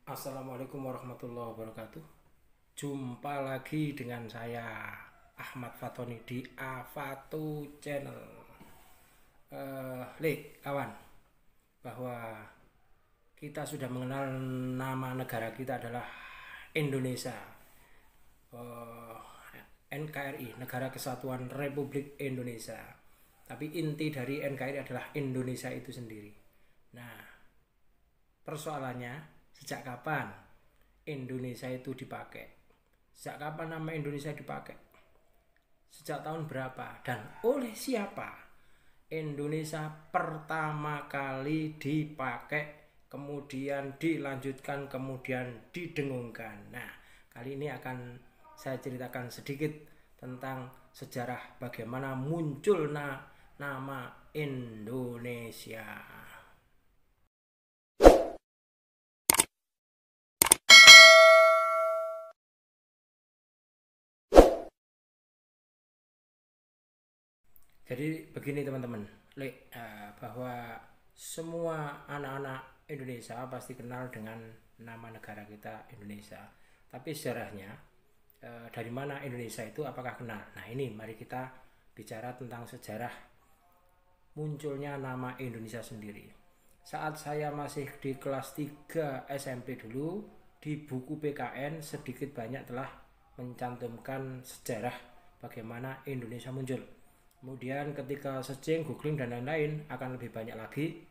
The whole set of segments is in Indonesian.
Assalamualaikum warahmatullahi wabarakatuh. Jumpa lagi dengan saya Ahmad Fatoni di Avatu Channel. Kawan, bahwa kita sudah mengenal nama negara kita adalah Indonesia. NKRI, Negara Kesatuan Republik Indonesia. Tapi inti dari NKRI adalah Indonesia itu sendiri. Nah, persoalannya, sejak kapan Indonesia itu dipakai? Sejak kapan nama Indonesia dipakai? Sejak tahun berapa? Dan oleh siapa Indonesia pertama kali dipakai, kemudian dilanjutkan, kemudian didengungkan? Nah, kali ini akan saya ceritakan sedikit tentang sejarah bagaimana muncul nama Indonesia. Jadi begini teman-teman, bahwa semua anak-anak Indonesia pasti kenal dengan nama negara kita Indonesia. Tapi sejarahnya, dari mana Indonesia itu, apakah kenal? Nah ini mari kita bicara tentang sejarah munculnya nama Indonesia sendiri. Saat saya masih di kelas 3 SMP dulu, di buku PKN sedikit banyak telah mencantumkan sejarah bagaimana Indonesia muncul. Kemudian ketika searching, googling dan lain-lain akan lebih banyak lagi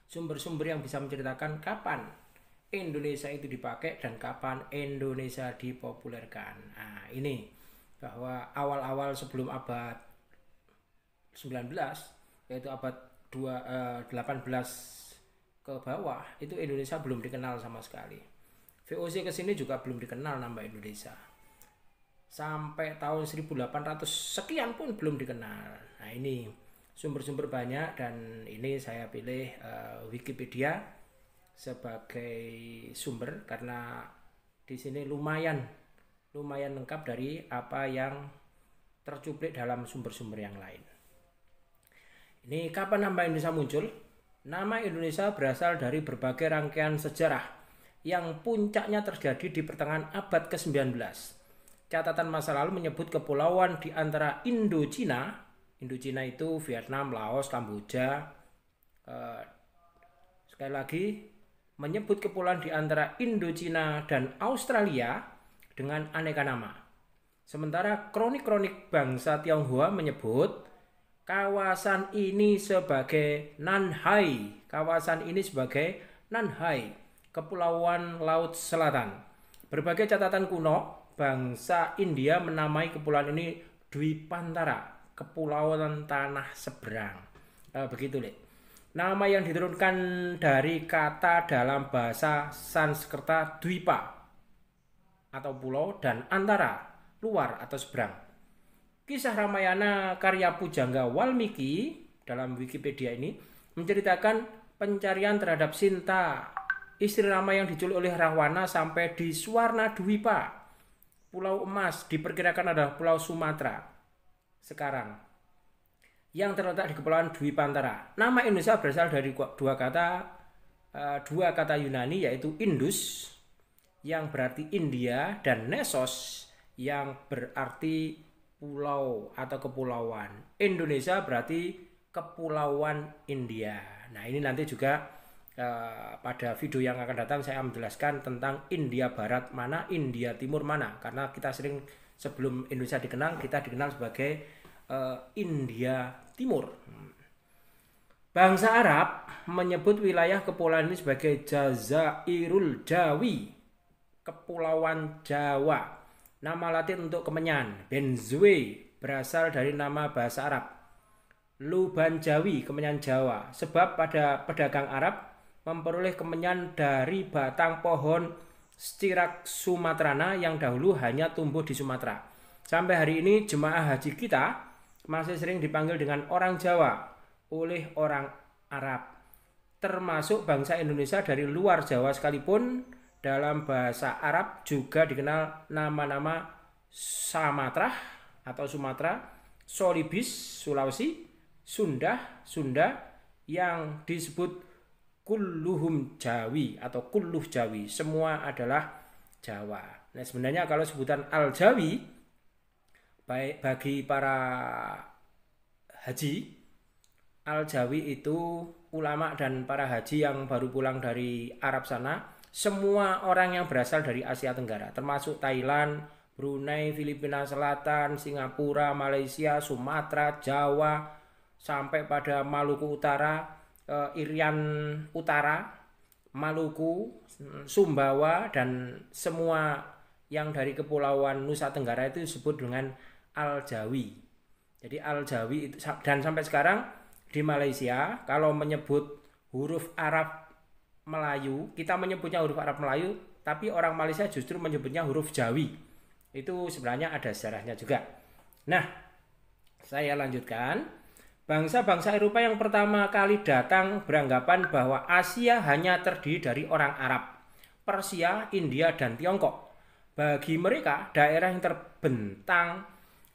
sumber-sumber yang bisa menceritakan kapan Indonesia itu dipakai dan kapan Indonesia dipopulerkan. Nah ini bahwa awal-awal sebelum abad 19, yaitu abad 18 ke bawah, itu Indonesia belum dikenal sama sekali. VOC kesini juga belum dikenal nama Indonesia. Sampai tahun 1800 sekian pun belum dikenal. Nah ini sumber-sumber banyak dan ini saya pilih Wikipedia sebagai sumber karena di sini lumayan lengkap dari apa yang tercuplik dalam sumber-sumber yang lain. Ini kapan nama Indonesia muncul? Nama Indonesia berasal dari berbagai rangkaian sejarah yang puncaknya terjadi di pertengahan abad ke-19. Catatan masa lalu menyebut kepulauan di antara Indochina itu Vietnam, Laos, Kamboja. Sekali lagi, menyebut kepulauan di antara Indochina dan Australia dengan aneka nama. Sementara kronik-kronik bangsa Tionghoa menyebut kawasan ini sebagai Nanhai. Kepulauan Laut Selatan. Berbagai catatan kuno, bangsa India menamai kepulauan ini Dwipantara, kepulauan tanah seberang. Begitu, Lek. Nama yang diturunkan dari kata dalam bahasa Sanskerta Dwipa atau pulau dan antara, luar atau seberang. Kisah Ramayana karya Pujangga Walmiki dalam Wikipedia ini menceritakan pencarian terhadap Sinta, istri Rama yang diculik oleh Rahwana sampai di Swarna Dwipa. Pulau Emas diperkirakan adalah Pulau Sumatera sekarang yang terletak di Kepulauan Dwipantara. Nama Indonesia berasal dari dua kata Yunani, yaitu Indus yang berarti India dan Nesos yang berarti pulau atau kepulauan. Indonesia berarti kepulauan India. Nah ini nanti juga pada video yang akan datang saya menjelaskan tentang India Barat mana, India Timur mana, karena kita sering sebelum Indonesia dikenal, kita dikenal sebagai India Timur. Bangsa Arab menyebut wilayah kepulauan ini sebagai Jazairul Jawi, Kepulauan Jawa. Nama Latin untuk kemenyan, Benzue, berasal dari nama bahasa Arab Luban Jawi, kemenyan Jawa, sebab pada pedagang Arab memperoleh kemenyan dari batang pohon Styrax sumatrana yang dahulu hanya tumbuh di Sumatera. Sampai hari ini jemaah haji kita masih sering dipanggil dengan orang Jawa oleh orang Arab. Termasuk bangsa Indonesia dari luar Jawa sekalipun, dalam bahasa Arab juga dikenal nama-nama Samatrah atau Sumatera, Solibis, Sulawesi, Sunda yang disebut kulluhum Jawi atau kulluh Jawi, semua adalah Jawa. Nah, sebenarnya kalau sebutan Al-Jawi baik bagi para haji, Al-Jawi itu ulama dan para haji yang baru pulang dari Arab sana, semua orang yang berasal dari Asia Tenggara, termasuk Thailand, Brunei, Filipina Selatan, Singapura, Malaysia, Sumatera, Jawa, sampai pada Maluku Utara, Irian Utara, Maluku, Sumbawa, dan semua yang dari kepulauan Nusa Tenggara itu disebut dengan Al-Jawi. Jadi Al-Jawi itu, dan sampai sekarang di Malaysia kalau menyebut huruf Arab Melayu, kita menyebutnya huruf Arab Melayu, tapi orang Malaysia justru menyebutnya huruf Jawi. Itu sebenarnya ada sejarahnya juga. Nah, saya lanjutkan. Bangsa-bangsa Eropa yang pertama kali datang beranggapan bahwa Asia hanya terdiri dari orang Arab, Persia, India, dan Tiongkok. Bagi mereka, daerah yang terbentang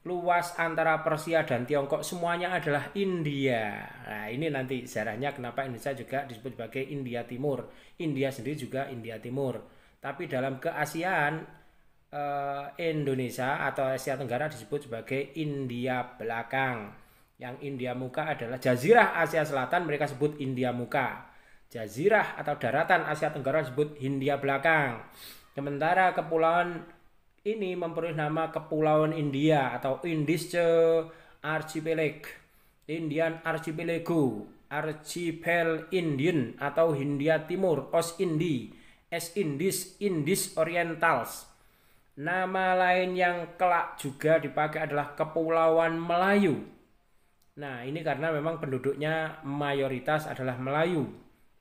luas antara Persia dan Tiongkok semuanya adalah India. Nah, ini nanti sejarahnya kenapa Indonesia juga disebut sebagai India Timur. India sendiri juga India Timur. Tapi dalam keasiaan, Indonesia atau Asia Tenggara disebut sebagai India Belakang. Yang India Muka adalah Jazirah Asia Selatan, mereka sebut India Muka. Jazirah atau daratan Asia Tenggara disebut Hindia Belakang. Sementara kepulauan ini memperoleh nama Kepulauan India atau Indice Archipelago, Indian Archipelago, Archipel Indian atau Hindia Timur, Os-Indi, Es-Indis, Indis Orientals. Nama lain yang kelak juga dipakai adalah Kepulauan Melayu. Nah, ini karena memang penduduknya mayoritas adalah Melayu,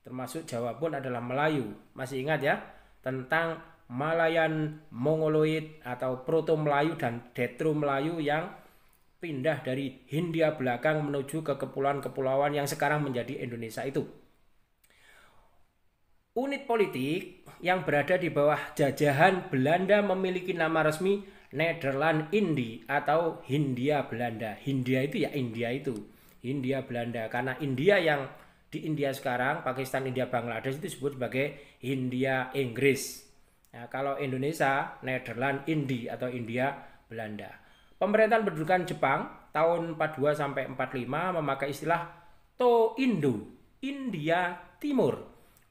termasuk Jawa pun adalah Melayu. Masih ingat ya tentang Malayan Mongoloid atau Proto Melayu dan Detro Melayu yang pindah dari Hindia Belakang menuju ke kepulauan-kepulauan yang sekarang menjadi Indonesia itu. Unit politik yang berada di bawah jajahan Belanda memiliki nama resmi Nederland Indi atau Hindia Belanda. Hindia itu ya India itu. Hindia Belanda. Karena India yang di India sekarang, Pakistan, India, Bangladesh itu disebut sebagai Hindia Inggris. Nah, kalau Indonesia, Nederland Indi atau India Belanda. Pemerintahan pendudukan Jepang tahun 42 sampai 45 memakai istilah To-Indo, India Timur,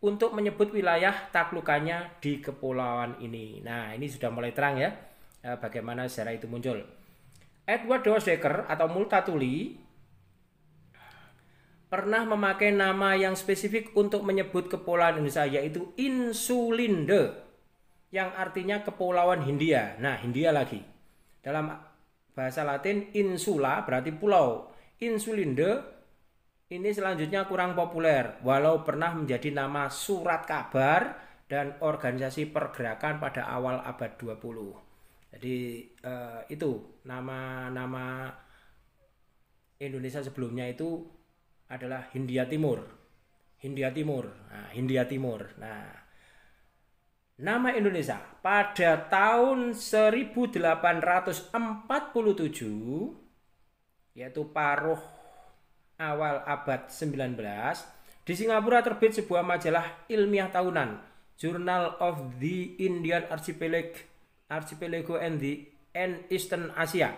untuk menyebut wilayah taklukannya di kepulauan ini. Nah, ini sudah mulai terang ya bagaimana sejarah itu muncul. Edward Doesdecker atau Multatuli pernah memakai nama yang spesifik untuk menyebut kepulauan Indonesia, yaitu Insulinde, yang artinya kepulauan Hindia. Nah, Hindia lagi. Dalam bahasa Latin insula berarti pulau. Insulinde ini selanjutnya kurang populer, walau pernah menjadi nama surat kabar dan organisasi pergerakan pada awal abad 20. Jadi itu nama-nama Indonesia sebelumnya itu adalah Hindia Timur. Hindia Timur. Nah, Hindia Timur. Nah, nama Indonesia pada tahun 1847, yaitu paruh awal abad 19, di Singapura terbit sebuah majalah ilmiah tahunan, Journal of the Indian Archipelago and Eastern Asia,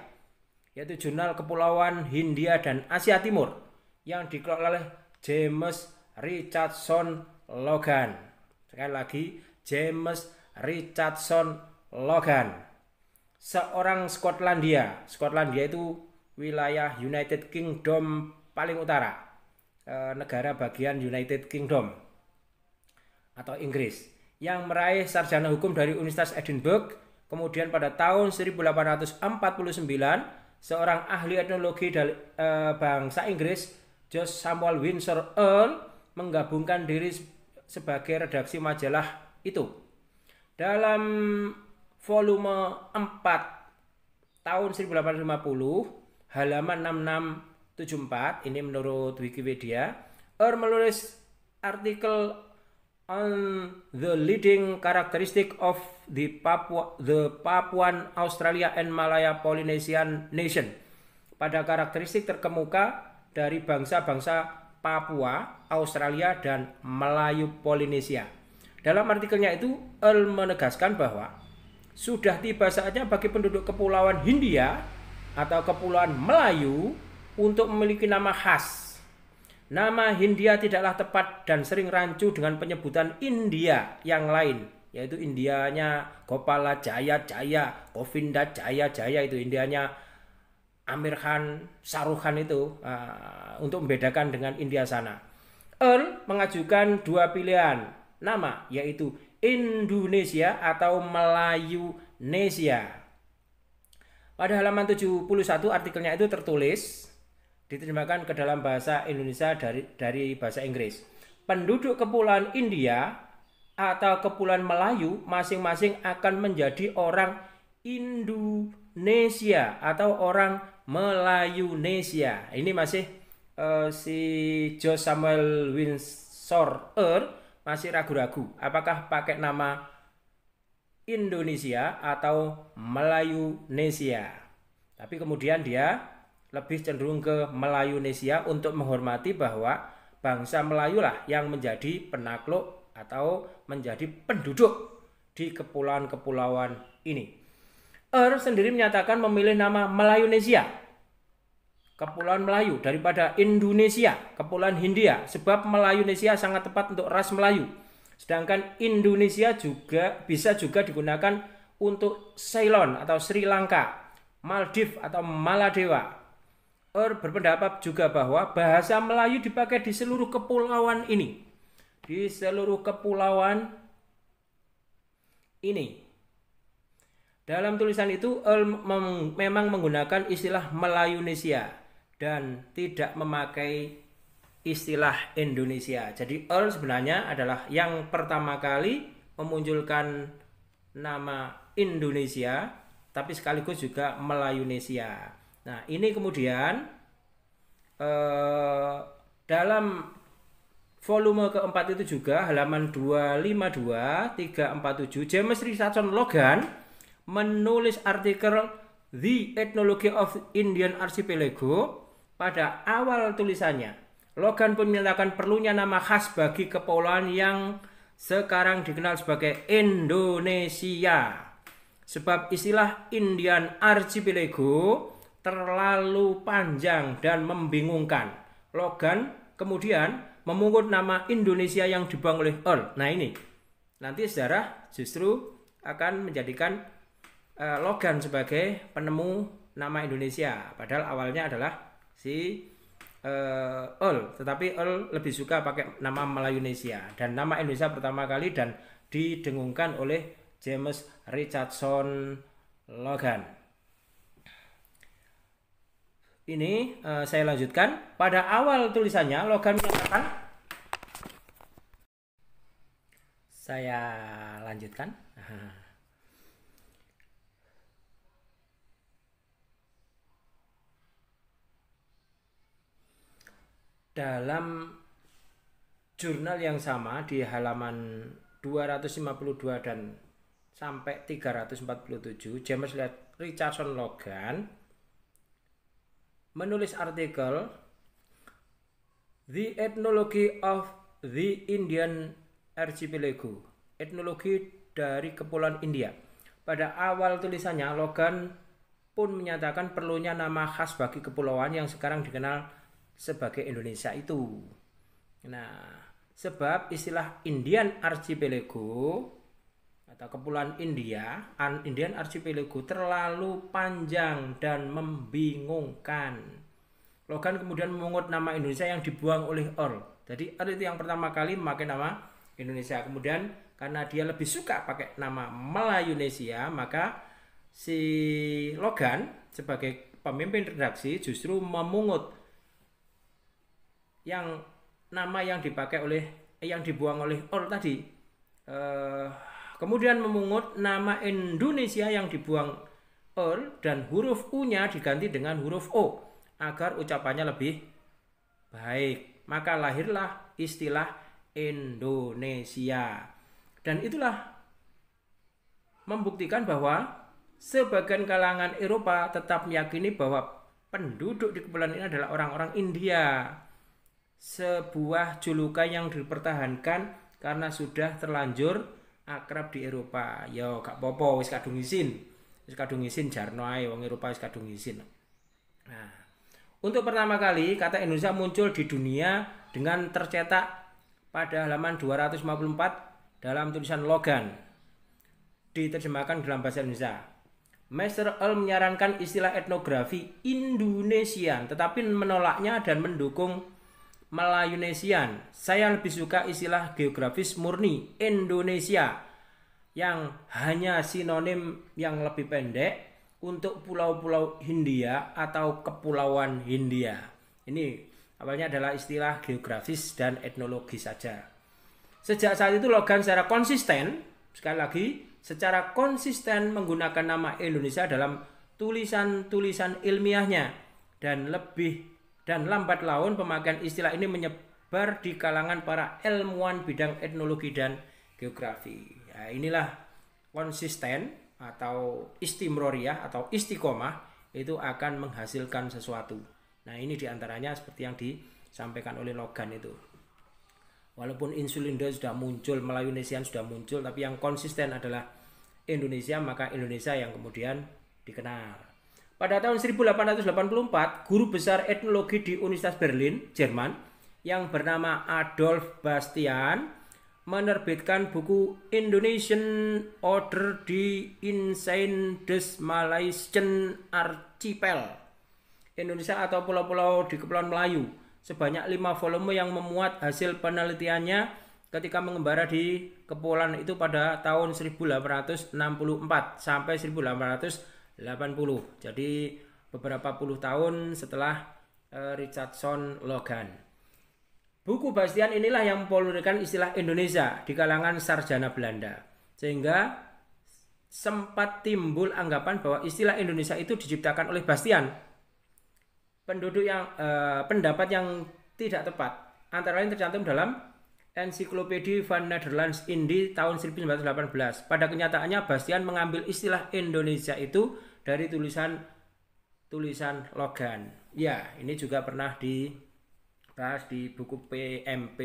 yaitu jurnal kepulauan Hindia dan Asia Timur yang dikelola oleh James Richardson Logan. Sekali lagi, James Richardson Logan, seorang Skotlandia. Skotlandia itu wilayah United Kingdom paling utara, negara bagian United Kingdom atau Inggris, yang meraih sarjana hukum dari Universitas Edinburgh. Kemudian pada tahun 1849, seorang ahli etnologi dari bangsa Inggris, George Samuel Windsor Earl, menggabungkan diri sebagai redaksi majalah itu. Dalam volume 4 tahun 1850, halaman 6674, ini menurut Wikipedia, Earl menulis artikel on the leading characteristic of the Papuan Australia and Malaya Polynesian Nation, pada karakteristik terkemuka dari bangsa-bangsa Papua, Australia, dan Melayu Polinesia. Dalam artikelnya itu, Earl menegaskan bahwa sudah tiba saatnya bagi penduduk Kepulauan Hindia atau Kepulauan Melayu untuk memiliki nama khas. Nama Hindia tidaklah tepat dan sering rancu dengan penyebutan India yang lain, yaitu Indianya Gopala Jaya Jaya, Govinda Jaya Jaya, itu Indianya Amir Khan, Shahrukh Khan itu, untuk membedakan dengan India sana. Earl mengajukan dua pilihan nama, yaitu Indonesia atau Melayunesia. Pada halaman 71 artikelnya itu tertulis, diterjemahkan ke dalam bahasa Indonesia dari bahasa Inggris. Penduduk Kepulauan India atau Kepulauan Melayu masing-masing akan menjadi orang Indonesia atau orang Melayunesia. Ini masih si Joe Samuel Windsor Earl masih ragu-ragu apakah pakai nama Indonesia atau Melayunesia. Tapi kemudian dia lebih cenderung ke Melayunesia untuk menghormati bahwa bangsa Melayu lah yang menjadi penakluk atau menjadi penduduk di kepulauan-kepulauan ini. Earl sendiri menyatakan memilih nama Melayunesia, Kepulauan Melayu, daripada Indonesia, Kepulauan Hindia, sebab Melayunesia sangat tepat untuk ras Melayu. Sedangkan Indonesia bisa juga digunakan untuk Ceylon atau Sri Lanka, Maldives atau Maladewa. Earl berpendapat juga bahwa bahasa Melayu dipakai di seluruh kepulauan ini. Di seluruh kepulauan ini. Dalam tulisan itu Earl memang menggunakan istilah Melayunesia dan tidak memakai istilah Indonesia. Jadi Earl sebenarnya adalah yang pertama kali memunculkan nama Indonesia, tapi sekaligus juga Melayunesia. Nah, ini kemudian dalam volume keempat itu juga halaman 252, 347, James Richardson Logan menulis artikel The Ethnology of Indian Archipelago. Pada awal tulisannya, Logan pun menyatakan perlunya nama khas bagi kepulauan yang sekarang dikenal sebagai Indonesia. Sebab istilah Indian Archipelago terlalu panjang dan membingungkan. Logan kemudian memungut nama Indonesia yang dibuang oleh Earl. Nah ini, nanti sejarah justru akan menjadikan Logan sebagai penemu nama Indonesia. Padahal awalnya adalah si Earl, tetapi Earl lebih suka pakai nama Melayunesia, dan nama Indonesia pertama kali dan didengungkan oleh James Richardson Logan. Ini saya lanjutkan. Pada awal tulisannya Logan menyatakan, saya lanjutkan. Dalam jurnal yang sama di halaman 252 dan sampai 347, James Richardson Logan menulis artikel The Ethnology of the Indian Archipelago, etnologi dari Kepulauan India. Pada awal tulisannya, Logan pun menyatakan perlunya nama khas bagi kepulauan yang sekarang dikenal sebagai Indonesia itu. Nah, sebab istilah Indian Archipelago atau Kepulauan India, Indian Archipelago terlalu panjang dan membingungkan. Logan kemudian memungut nama Indonesia yang dibuang oleh Earl. Jadi Earl itu yang pertama kali memakai nama Indonesia. Kemudian karena dia lebih suka pakai nama Melayunesia, maka si Logan sebagai pemimpin redaksi justru memungut yang nama yang dipakai oleh yang dibuang oleh Earl tadi, kemudian memungut nama Indonesia yang dibuang Earl dan huruf U-nya diganti dengan huruf O agar ucapannya lebih baik. Maka lahirlah istilah Indonesia. Dan itulah membuktikan bahwa sebagian kalangan Eropa tetap meyakini bahwa penduduk di kepulauan ini adalah orang-orang India. sebuah julukan yang dipertahankan karena sudah terlanjur akrab di Eropa. Yo gak apa-apa wis kadung izin. Wis kadung izin jarno ae wong Eropa wis kadung izin. Nah, untuk pertama kali kata Indonesia muncul di dunia dengan tercetak pada halaman 254 dalam tulisan Logan. Diterjemahkan dalam bahasa Indonesia. Master Earl menyarankan istilah etnografi Indonesian, tetapi menolaknya dan mendukung Melayunesian. Saya lebih suka istilah geografis murni Indonesia yang hanya sinonim yang lebih pendek untuk pulau-pulau Hindia atau kepulauan Hindia. Ini awalnya adalah istilah geografis dan etnologi saja. Sejak saat itu Logan secara konsisten, sekali lagi, secara konsisten menggunakan nama Indonesia dalam tulisan-tulisan ilmiahnya dan lambat laun pemakaian istilah ini menyebar di kalangan para ilmuwan bidang etnologi dan geografi. Ya, inilah konsisten atau istimroriyah atau istiqomah itu akan menghasilkan sesuatu. Nah, ini diantaranya seperti yang disampaikan oleh Logan itu. Walaupun Insulindo sudah muncul, Melayunesian sudah muncul, tapi yang konsisten adalah Indonesia, maka Indonesia yang kemudian dikenal. Pada tahun 1884, guru besar etnologi di Universitas Berlin, Jerman, yang bernama Adolf Bastian, menerbitkan buku Indonesian Order die Inseln des Malaysian Archipel, Indonesia atau pulau-pulau di Kepulauan Melayu, sebanyak 5 volume yang memuat hasil penelitiannya ketika mengembara di kepulauan itu pada tahun 1864 sampai 1880. Jadi beberapa puluh tahun setelah Richardson Logan. Buku Bastian inilah yang mempopulerkan istilah Indonesia di kalangan sarjana Belanda. Sehingga sempat timbul anggapan bahwa istilah Indonesia itu diciptakan oleh Bastian. Pendapat yang tidak tepat antara lain tercantum dalam Encyclopedie van Nederlands Indie tahun 1918. Pada kenyataannya Bastian mengambil istilah Indonesia itu dari tulisan Logan. Ya, ini juga pernah dibahas di buku PMP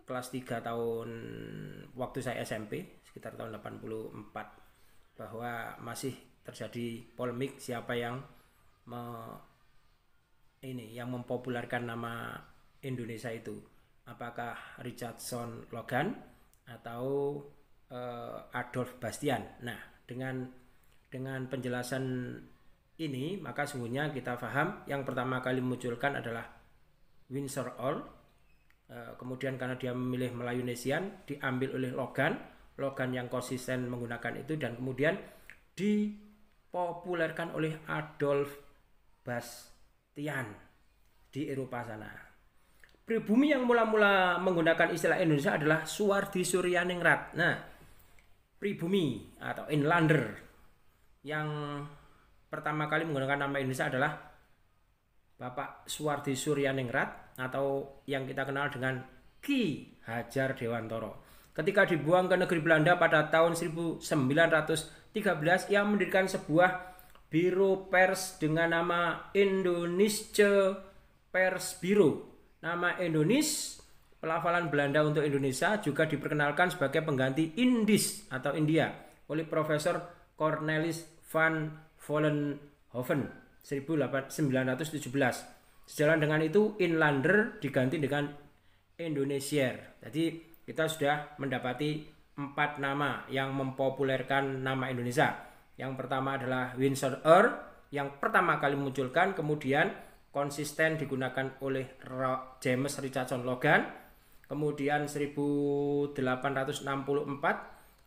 kelas 3 tahun waktu saya SMP sekitar tahun 84, bahwa masih terjadi polemik siapa yang mempopulerkan nama Indonesia itu, apakah Richardson Logan atau Adolf Bastian. Nah, dengan penjelasan ini maka sungguhnya kita paham yang pertama kali memunculkan adalah Windsor Earl. Kemudian karena dia memilih Melayunesian diambil oleh Logan yang konsisten menggunakan itu, dan kemudian dipopulerkan oleh Adolf Bastian di Eropa sana. Pribumi yang mula-mula menggunakan istilah Indonesia adalah Suwardi Suryaningrat. Nah, pribumi atau inlander yang pertama kali menggunakan nama Indonesia adalah Bapak Suwardi Suryaningrat atau yang kita kenal dengan Ki Hajar Dewantoro. Ketika dibuang ke negeri Belanda pada tahun 1913, ia mendirikan sebuah biro pers dengan nama Indonesische Persbureau. Nama Indonesia, pelafalan Belanda untuk Indonesia, juga diperkenalkan sebagai pengganti Indis atau India oleh Profesor Cornelis van Vollenhoven 1917. Sejalan dengan itu Inlander diganti dengan Indonesier. Jadi kita sudah mendapati 4 nama yang mempopulerkan nama Indonesia. Yang pertama adalah Windsor Earl yang pertama kali memunculkan, kemudian konsisten digunakan oleh James Richardson Logan, kemudian 1864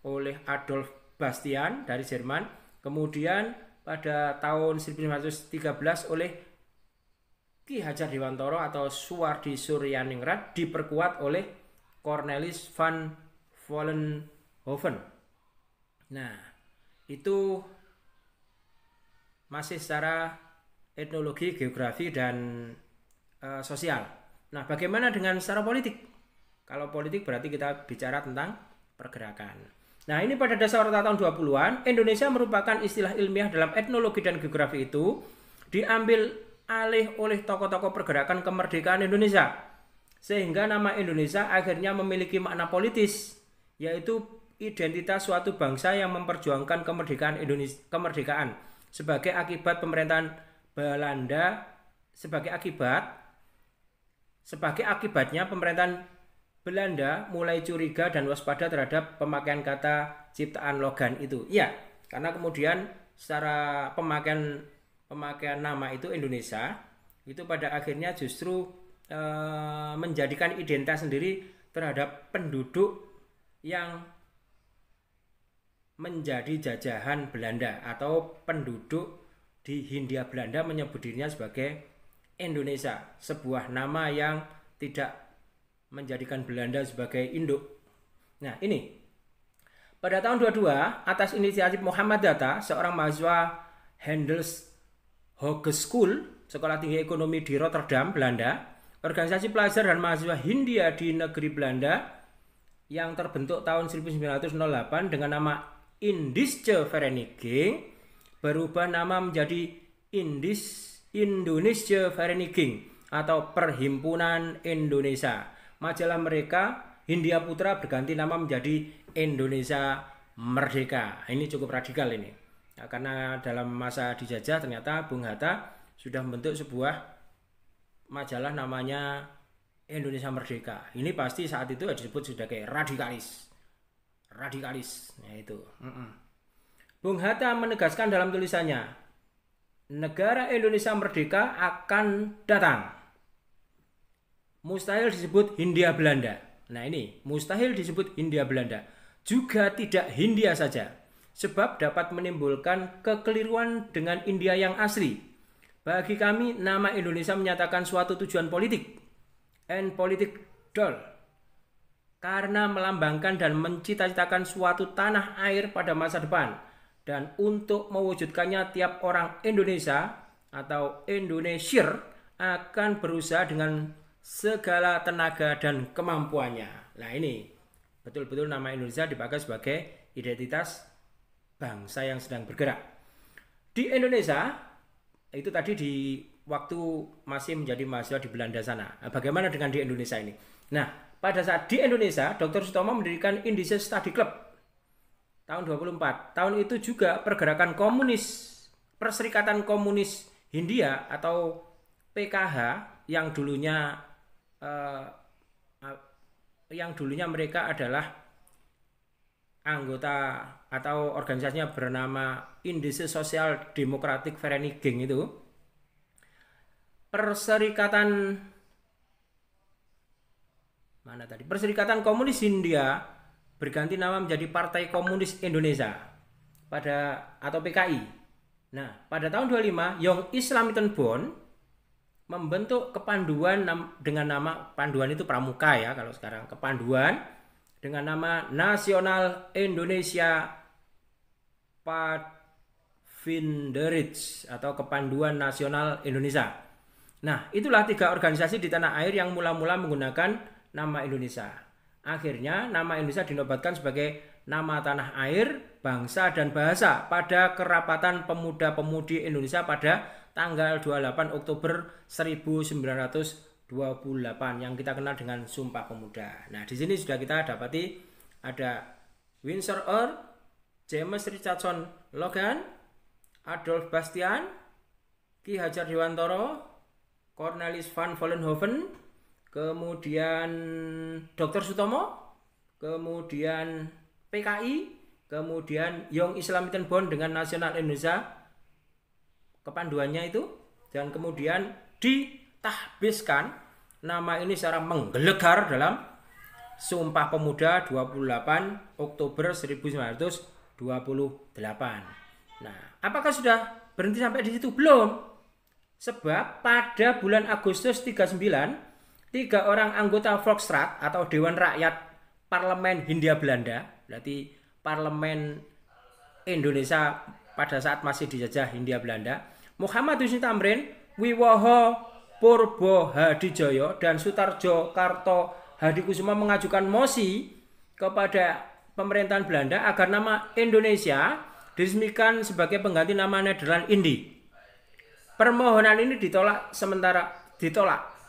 oleh Adolf Bastian dari Jerman, kemudian pada tahun 1913 oleh Ki Hajar Dewantoro atau Suwardi Suryaningrat, diperkuat oleh Cornelis van Vollenhoven. Nah, itu masih secara etnologi, geografi, dan sosial. Nah, bagaimana dengan secara politik? Kalau politik berarti kita bicara tentang pergerakan. Nah, ini pada dasar tahun 20-an, Indonesia merupakan istilah ilmiah dalam etnologi dan geografi itu diambil alih oleh tokoh-tokoh pergerakan kemerdekaan Indonesia sehingga nama Indonesia akhirnya memiliki makna politis, yaitu identitas suatu bangsa yang memperjuangkan kemerdekaan Indonesia, kemerdekaan sebagai akibat pemerintahan Belanda, sebagai akibatnya pemerintahan Belanda mulai curiga dan waspada terhadap pemakaian kata ciptaan Logan itu. Ya, karena kemudian secara pemakaian nama itu Indonesia itu pada akhirnya justru menjadikan identitas sendiri terhadap penduduk yang menjadi jajahan Belanda atau penduduk di Hindia Belanda menyebut dirinya sebagai Indonesia, sebuah nama yang tidak menjadikan Belanda sebagai induk. Nah, ini pada tahun 22 atas inisiatif Muhammad Hatta, seorang mahasiswa Handels Hogeschool, Sekolah Tinggi Ekonomi di Rotterdam, Belanda, organisasi pelajar dan mahasiswa Hindia di negeri Belanda yang terbentuk tahun 1908 dengan nama Indische Vereniging berubah nama menjadi Indonesische Vereniging atau Perhimpunan Indonesia. Majalah mereka Hindia Putra berganti nama menjadi Indonesia Merdeka. Ini cukup radikal ini. Nah, karena dalam masa dijajah ternyata Bung Hatta sudah membentuk sebuah majalah namanya Indonesia Merdeka. Ini pasti saat itu disebut sudah kayak radikalis. Nah itu. Bung Hatta menegaskan dalam tulisannya, negara Indonesia merdeka akan datang. Mustahil disebut Hindia Belanda. Nah ini, mustahil disebut Hindia Belanda. Juga tidak Hindia saja, sebab dapat menimbulkan kekeliruan dengan India yang asli. Bagi kami, nama Indonesia menyatakan suatu tujuan politik and politik doll, karena melambangkan dan mencita-citakan suatu tanah air pada masa depan. Dan untuk mewujudkannya tiap orang Indonesia atau Indonesier akan berusaha dengan segala tenaga dan kemampuannya. Nah ini betul-betul nama Indonesia dipakai sebagai identitas bangsa yang sedang bergerak. Di Indonesia, itu tadi di waktu masih menjadi mahasiswa di Belanda sana. Nah, bagaimana dengan di Indonesia ini? Nah, pada saat di Indonesia, Dr. Sutomo mendirikan Indonesian Study Club tahun 24. Tahun itu juga pergerakan komunis, Perserikatan Komunis Hindia atau PKH yang dulunya mereka adalah anggota atau organisasinya bernama Indische Social Democratic Vereniging itu. Perserikatan Komunis Hindia berganti nama menjadi Partai Komunis Indonesia atau PKI. Nah, pada tahun 25 Young Islamistan membentuk kepanduan dengan nama, panduan itu pramuka ya kalau sekarang, kepanduan dengan nama Nasional Indonesia Padvinderij atau Kepanduan Nasional Indonesia. Nah, itulah 3 organisasi di tanah air yang mula-mula menggunakan nama Indonesia. Akhirnya nama Indonesia dinobatkan sebagai nama tanah air, bangsa dan bahasa pada Kerapatan Pemuda-Pemudi Indonesia pada tanggal 28 Oktober 1928 yang kita kenal dengan Sumpah Pemuda. Nah, di sini sudah kita dapati ada Winsor Earl, James Richardson Logan, Adolf Bastian, Ki Hajar Dewantara, Cornelis van Vollenhoven, kemudian Dr. Sutomo, kemudian PKI, kemudian Young Islamistan dengan Nasional Indonesia kepanduannya itu, dan kemudian ditahbiskan nama ini secara menggelegar dalam Sumpah Pemuda 28 Oktober 1928. Nah, apakah sudah berhenti sampai di situ? Belum. Sebab pada bulan Agustus 39, 3 orang anggota Volksraad atau Dewan Rakyat Parlemen Hindia Belanda, berarti Parlemen Indonesia pada saat masih dijajah Hindia Belanda, Muhammad Husni Tamrin, Wiwoho Purbo Hadijoyo, dan Sutarjo Karto Hadikusuma mengajukan mosi kepada pemerintahan Belanda agar nama Indonesia diresmikan sebagai pengganti nama Nederland Indi. Permohonan ini ditolak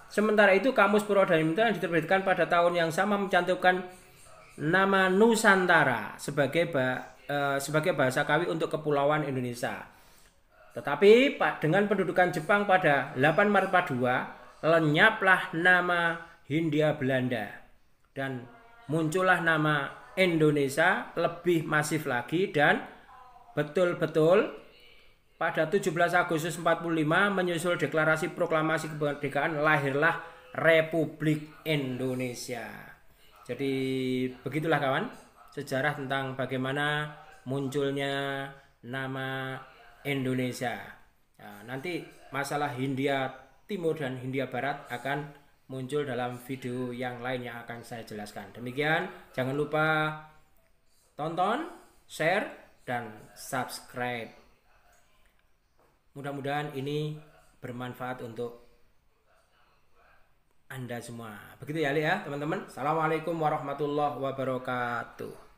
Sementara itu Kamus Purwodadi yang diterbitkan pada tahun yang sama mencantumkan nama Nusantara sebagai bahasa Kawi untuk Kepulauan Indonesia. Tetapi dengan pendudukan Jepang pada 8 Maret 42, lenyaplah nama Hindia Belanda dan muncullah nama Indonesia lebih masif lagi, dan betul-betul pada 17 Agustus 45 menyusul deklarasi proklamasi kemerdekaan lahirlah Republik Indonesia. Jadi begitulah kawan, sejarah tentang bagaimana munculnya nama Indonesia. Nah, nanti masalah Hindia Timur dan Hindia Barat akan muncul dalam video yang lain yang akan saya jelaskan. Demikian, jangan lupa tonton, share, dan subscribe. Mudah-mudahan ini bermanfaat untuk Anda semua. Begitu ya, teman-teman. Assalamualaikum warahmatullahi wabarakatuh.